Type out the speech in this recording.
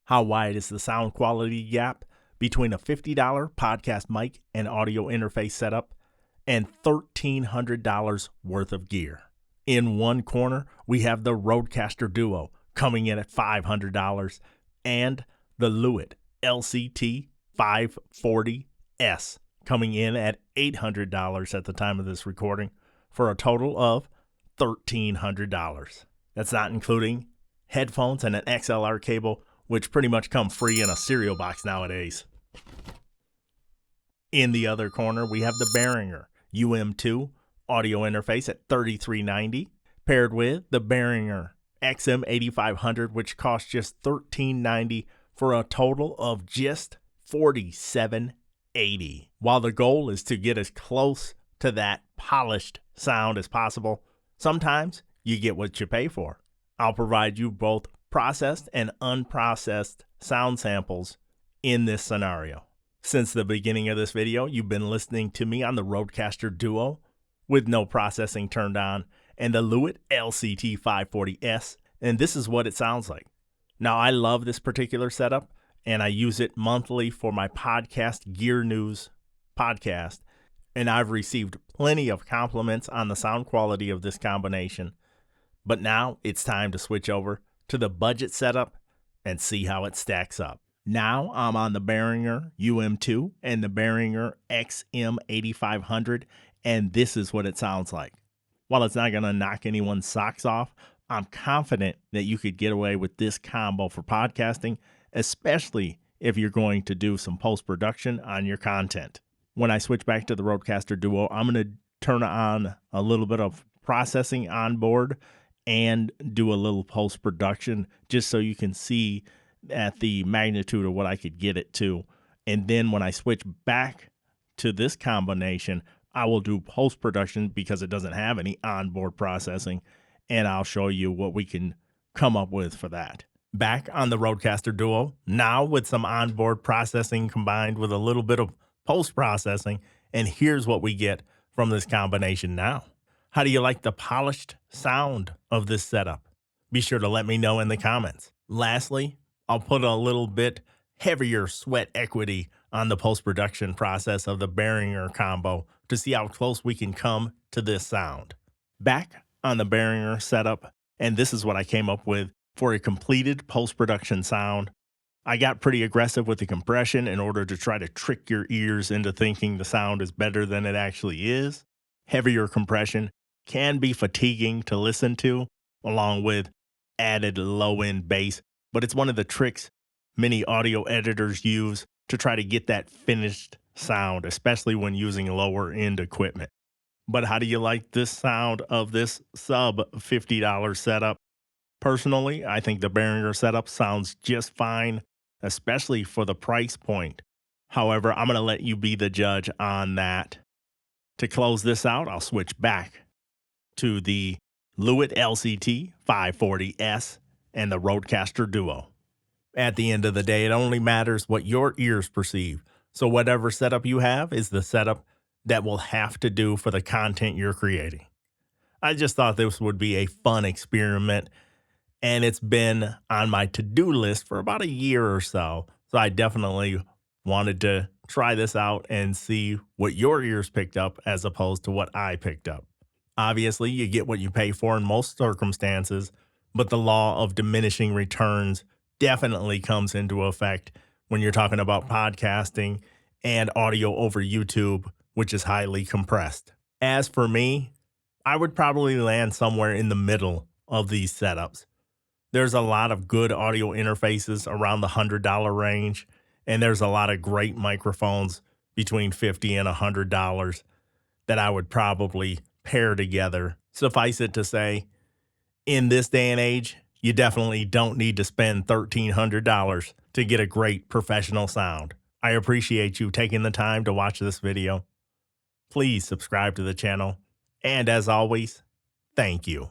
How wide is the sound quality gap between a $50 podcast mic and audio interface setup and $1,300 worth of gear? In one corner, we have the RODECaster Duo coming in at $500 and the Lewitt LCT540S coming in at $800 at the time of this recording for a total of $1,300. That's not including headphones and an XLR cable, which pretty much come free in a cereal box nowadays. In the other corner, we have the Behringer UM2 audio interface at $3,390, paired with the Behringer XM8500, which costs just $1,390 for a total of just $4,780. While the goal is to get as close to that polished sound as possible, sometimes you get what you pay for. I'll provide you both processed and unprocessed sound samples in this scenario. Since the beginning of this video, you've been listening to me on the RODECaster Duo with no processing turned on and the Lewitt LCT540S, and this is what it sounds like. Now, I love this particular setup, and I use it monthly for my podcast, Gear News podcast, and I've received plenty of compliments on the sound quality of this combination. But now it's time to switch over to the budget setup and see how it stacks up. Now I'm on the Behringer UM2 and the Behringer XM8500, and this is what it sounds like. While it's not going to knock anyone's socks off, I'm confident that you could get away with this combo for podcasting, especially if you're going to do some post-production on your content. When I switch back to the RODECaster Duo, I'm going to turn on a little bit of processing on board and do a little post-production just so you can see at the magnitude of what I could get it to. And then when I switch back to this combination, I will do post-production because it doesn't have any onboard processing, and I'll show you what we can come up with for that. Back on the RODECaster Duo, now with some onboard processing combined with a little bit of post-processing, and here's what we get from this combination now. How do you like the polished sound of this setup? Be sure to let me know in the comments. Lastly, I'll put a little bit heavier sweat equity on the post-production process of the Behringer combo to see how close we can come to this sound. Back on the Behringer setup, and this is what I came up with for a completed post-production sound. I got pretty aggressive with the compression in order to try to trick your ears into thinking the sound is better than it actually is. Heavier compression can be fatiguing to listen to, along with added low-end bass, but it's one of the tricks many audio editors use to try to get that finished sound, especially when using lower-end equipment. But how do you like this sound of this sub-$50 setup? Personally, I think the Behringer setup sounds just fine, especially for the price point. However, I'm going to let you be the judge on that. To close this out, I'll switch back to the Lewitt LCT540S and the RODECaster Duo. At the end of the day, it only matters what your ears perceive. So whatever setup you have is the setup that will have to do for the content you're creating. I just thought this would be a fun experiment, and it's been on my to-do list for about a year or so. So I definitely wanted to try this out and see what your ears picked up as opposed to what I picked up. Obviously, you get what you pay for in most circumstances, but the law of diminishing returns definitely comes into effect when you're talking about podcasting and audio over YouTube, which is highly compressed. As for me, I would probably land somewhere in the middle of these setups. There's a lot of good audio interfaces around the $100 range, and there's a lot of great microphones between $50 and $100 that I would probably pair together. Suffice it to say, in this day and age, you definitely don't need to spend $1,300 to get a great professional sound. I appreciate you taking the time to watch this video. Please subscribe to the channel. And as always, thank you.